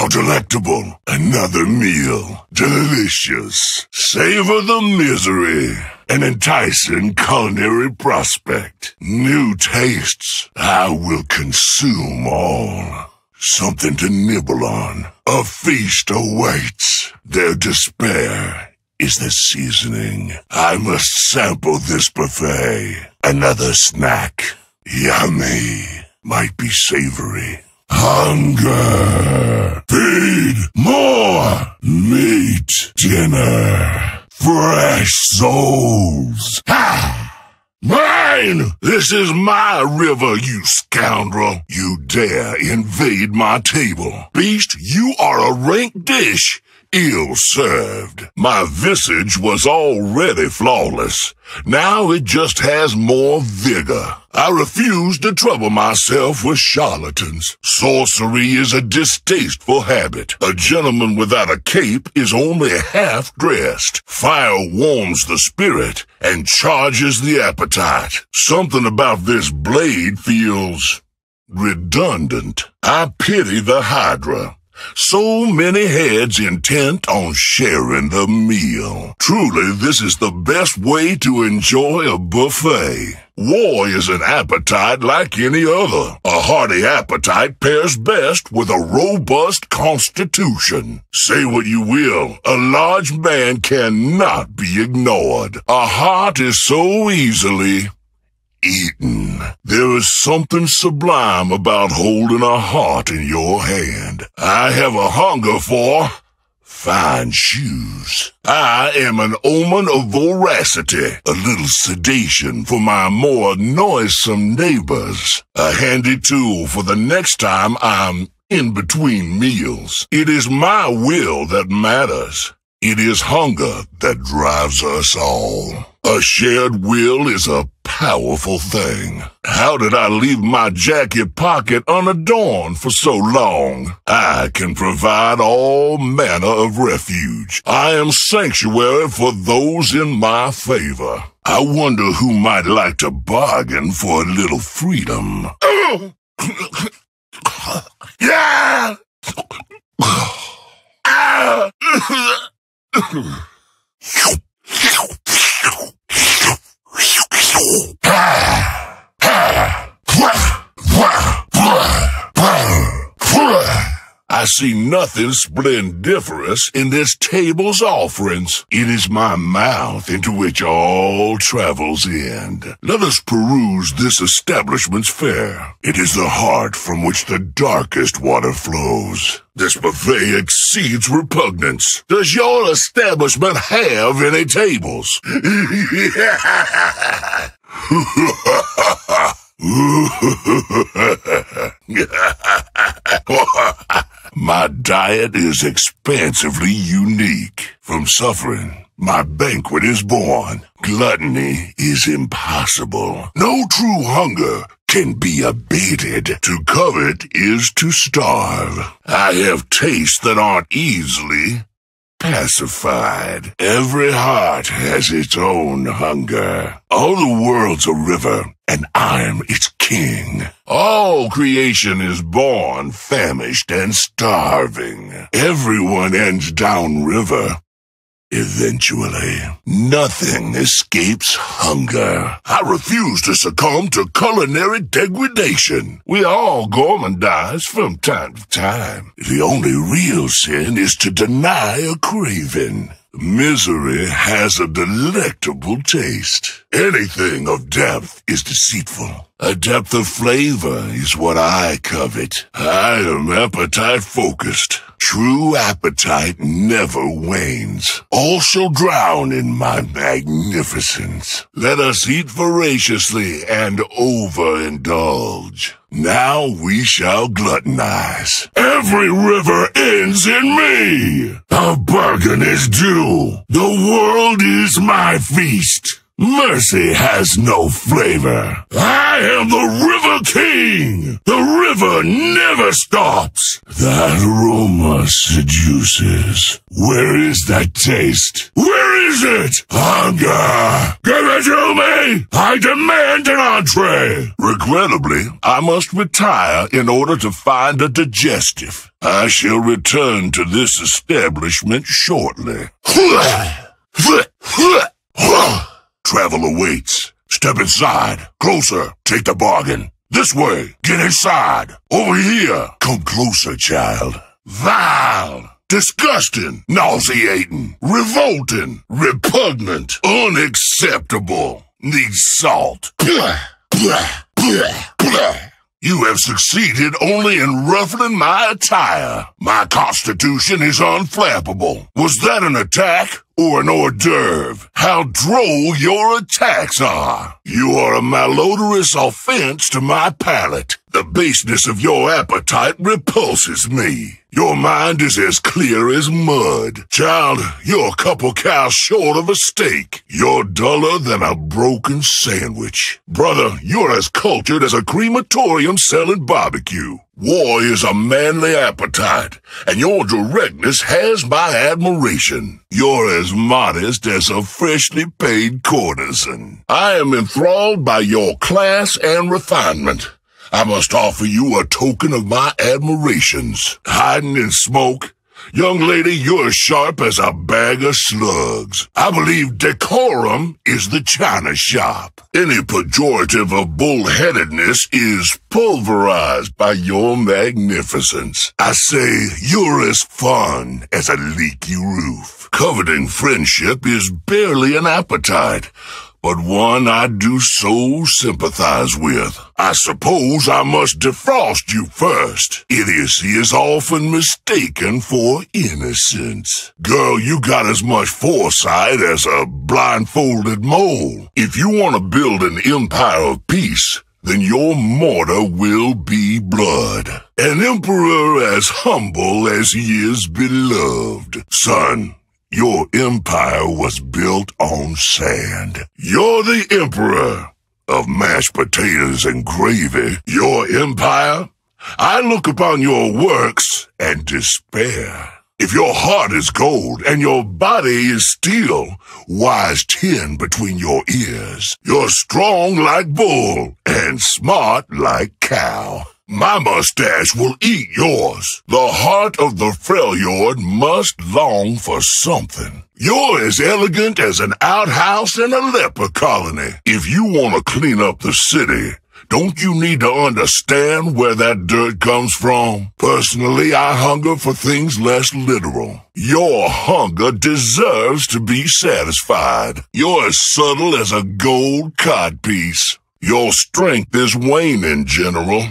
delectable. Another meal. Delicious. Savor the misery. An enticing culinary prospect. New tastes. I will consume all. Something to nibble on. A feast awaits. Their despair is the seasoning. I must sample this buffet. Another snack. Yummy. Might be savory. Hunger. Feed more. Meat. Dinner. Fresh souls. Ha! Mine! This is my river, you scoundrel. You dare invade my table. Beast, you are a rank dish. Ill served. My visage was already flawless. Now it just has more vigor. I refuse to trouble myself with charlatans. Sorcery is a distasteful habit. A gentleman without a cape is only half dressed. Fire warms the spirit and charges the appetite. Something about this blade feels redundant. I pity the Hydra. So many heads intent on sharing the meal. Truly, this is the best way to enjoy a buffet. War is an appetite like any other. A hearty appetite pairs best with a robust constitution. Say what you will, a large man cannot be ignored. A heart is so easily eaten. There is something sublime about holding a heart in your hand. I have a hunger for fine shoes. I am an omen of voracity, a little sedation for my more noisome neighbors, a handy tool for the next time I'm in between meals. It is my will that matters. It is hunger that drives us all. A shared will is a powerful thing. How did I leave my jacket pocket unadorned for so long? I can provide all manner of refuge. I am sanctuary for those in my favor. I wonder who might like to bargain for a little freedom. Yeah! I see nothing splendiferous in this table's offerings. It is my mouth into which all travels end. Let us peruse this establishment's fare. It is the heart from which the darkest water flows. This buffet exceeds repugnance. Does your establishment have any tables? My diet is expansively unique. From suffering, my banquet is born. Gluttony is impossible. No true hunger can be abated. To covet is to starve. I have tastes that aren't easily pacified. Every heart has its own hunger. All the world's a river, and I'm its king. All creation is born famished and starving. Everyone ends downriver. Eventually, nothing escapes hunger. I refuse to succumb to culinary degradation. We all gourmandize from time to time. The only real sin is to deny a craving. Misery has a delectable taste. Anything of depth is deceitful. A depth of flavor is what I covet. I am appetite-focused. True appetite never wanes. All shall drown in my magnificence. Let us eat voraciously and overindulge. Now we shall gluttonize. Every river ends in me. A bargain is due. The world is my feast. Mercy has no flavor. I am the River King. The river never stops. That aroma seduces. Where is that taste? Where is it? Hunger! Give it to me! I demand an entree! Regrettably, I must retire in order to find a digestive. I shall return to this establishment shortly. Travel awaits. Step inside. Closer. Take the bargain. This way. Get inside. Over here. Come closer, child. Vile. Disgusting. Nauseating. Revolting. Repugnant. Unacceptable. Needs salt. You have succeeded only in ruffling my attire. My constitution is unflappable. Was that an attack or an hors d'oeuvre? How droll your attacks are. You are a malodorous offense to my palate. The baseness of your appetite repulses me. Your mind is as clear as mud. Child, you're a couple cows short of a steak. You're duller than a broken sandwich. Brother, you're as cultured as a crematorium selling barbecue. War is a manly appetite, and your directness has my admiration. You're as modest as a freshly paid courtesan. I am enthralled by your class and refinement. I must offer you a token of my admirations. Hiding in smoke, young lady, you're as sharp as a bag of slugs. I believe decorum is the china shop. Any pejorative of bullheadedness is pulverized by your magnificence. I say you're as fun as a leaky roof. Coveting friendship is barely an appetite, but one I do so sympathize with. I suppose I must defrost you first. Idiocy is often mistaken for innocence. Girl, you got as much foresight as a blindfolded mole. If you want to build an empire of peace, then your mortar will be blood. An emperor as humble as he is beloved. Son, your empire was built on sand. You're the emperor of mashed potatoes and gravy. Your empire? I look upon your works and despair. If your heart is gold and your body is steel, wise tin between your ears. You're strong like bull and smart like cow. My mustache will eat yours. The heart of the Freljord must long for something. You're as elegant as an outhouse in a leper colony. If you want to clean up the city, don't you need to understand where that dirt comes from? Personally, I hunger for things less literal. Your hunger deserves to be satisfied. You're as subtle as a gold codpiece. Your strength is waning, General.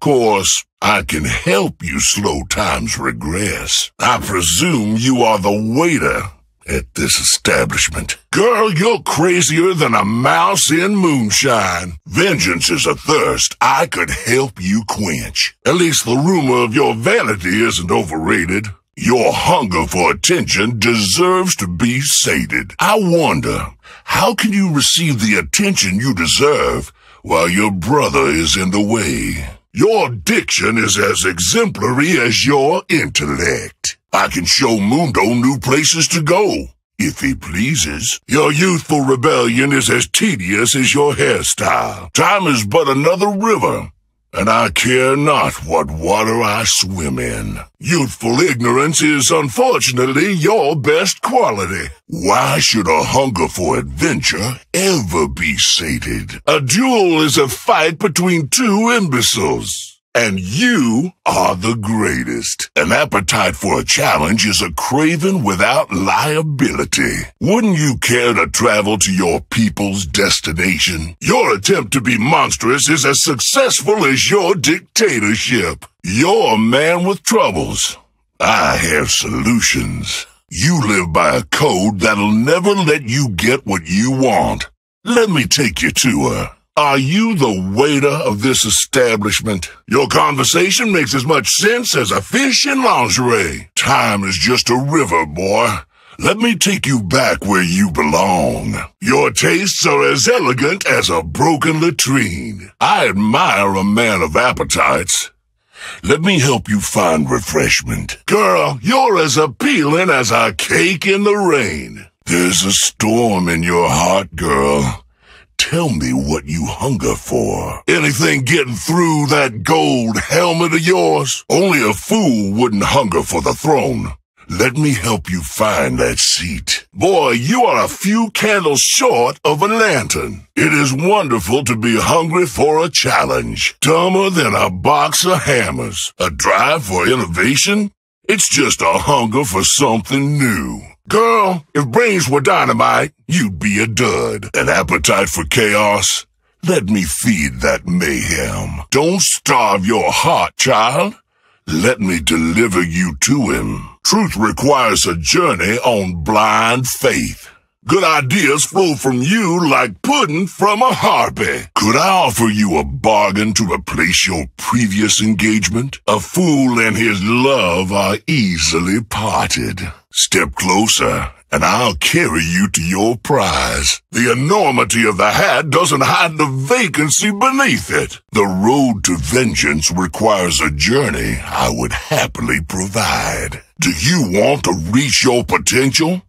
Course, I can help you slow time's regress. I presume you are the waiter at this establishment. Girl, you're crazier than a mouse in moonshine. Vengeance is a thirst I could help you quench. At least the rumor of your vanity isn't overrated. Your hunger for attention deserves to be sated. I wonder, how can you receive the attention you deserve while your brother is in the way? Your diction is as exemplary as your intellect. I can show Mundo new places to go, if he pleases. Your youthful rebellion is as tedious as your hairstyle. Time is but another river, and I care not what water I swim in. Youthful ignorance is unfortunately your best quality. Why should a hunger for adventure ever be sated? A duel is a fight between two imbeciles. And you are the greatest. An appetite for a challenge is a craven without liability. Wouldn't you care to travel to your people's destination? Your attempt to be monstrous is as successful as your dictatorship. You're a man with troubles. I have solutions. You live by a code that'll never let you get what you want. Let me take you to her. Are you the waiter of this establishment? Your conversation makes as much sense as a fish in lingerie. Time is just a river, boy. let me take you back where you belong. Your tastes are as elegant as a broken latrine. I admire a man of appetites. Let me help you find refreshment. Girl, you're as appealing as a cake in the rain. There's a storm in your heart, girl. Tell me what you hunger for. Anything getting through that gold helmet of yours? Only a fool wouldn't hunger for the throne. Let me help you find that seat. Boy, you are a few candles short of a lantern. It is wonderful to be hungry for a challenge. Dumber than a box of hammers. A drive for innovation? It's just a hunger for something new. Girl, if brains were dynamite, you'd be a dud. An appetite for chaos? Let me feed that mayhem. Don't starve your heart, child. Let me deliver you to him. Truth requires a journey on blind faith. Good ideas flow from you like pudding from a harpy. Could I offer you a bargain to replace your previous engagement? A fool and his love are easily parted. Step closer, and I'll carry you to your prize. The enormity of the hat doesn't hide the vacancy beneath it. The road to vengeance requires a journey I would happily provide. Do you want to reach your potential?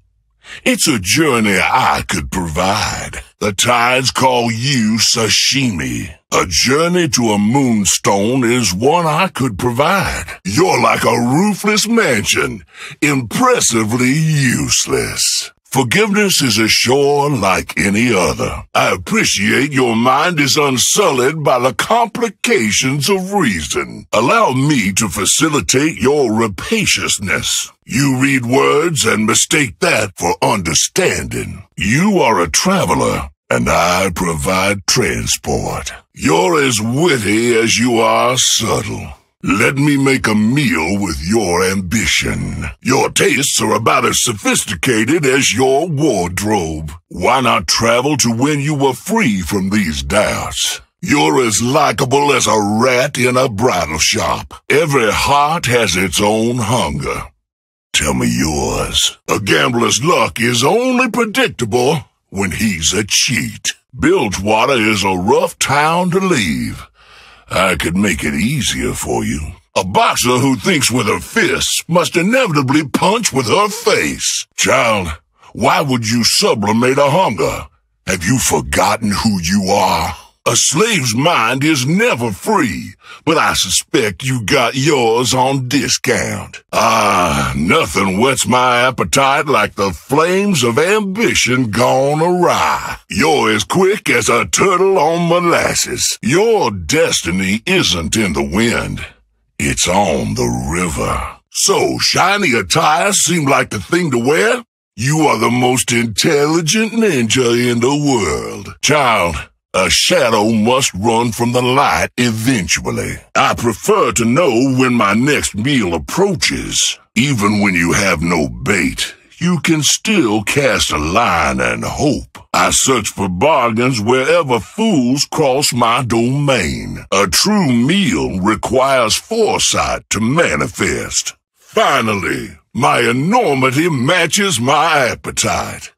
It's a journey I could provide. The tides call you sashimi. A journey to a moonstone is one I could provide. You're like a roofless mansion, impressively useless. Forgiveness is a shore like any other. I appreciate your mind is unsullied by the complications of reason. Allow me to facilitate your rapaciousness. You read words and mistake that for understanding. You are a traveler, and I provide transport. You're as witty as you are subtle. Let me make a meal with your ambition. Your tastes are about as sophisticated as your wardrobe. Why not travel to when you were free from these doubts? You're as likable as a rat in a bridal shop. Every heart has its own hunger. Tell me yours. A gambler's luck is only predictable when he's a cheat. Bilgewater is a rough town to leave. I could make it easier for you. A boxer who thinks with her fists must inevitably punch with her face. Child, why would you sublimate a hunger? Have you forgotten who you are? A slave's mind is never free, but I suspect you got yours on discount. Nothing whets my appetite like the flames of ambition gone awry. You're as quick as a turtle on molasses. Your destiny isn't in the wind. It's on the river. So, shiny attire seemed like the thing to wear? You are the most intelligent ninja in the world. Child, a shadow must run from the light eventually. I prefer to know when my next meal approaches. Even when you have no bait, you can still cast a line and hope. I search for bargains wherever fools cross my domain. A true meal requires foresight to manifest. Finally, my enormity matches my appetite.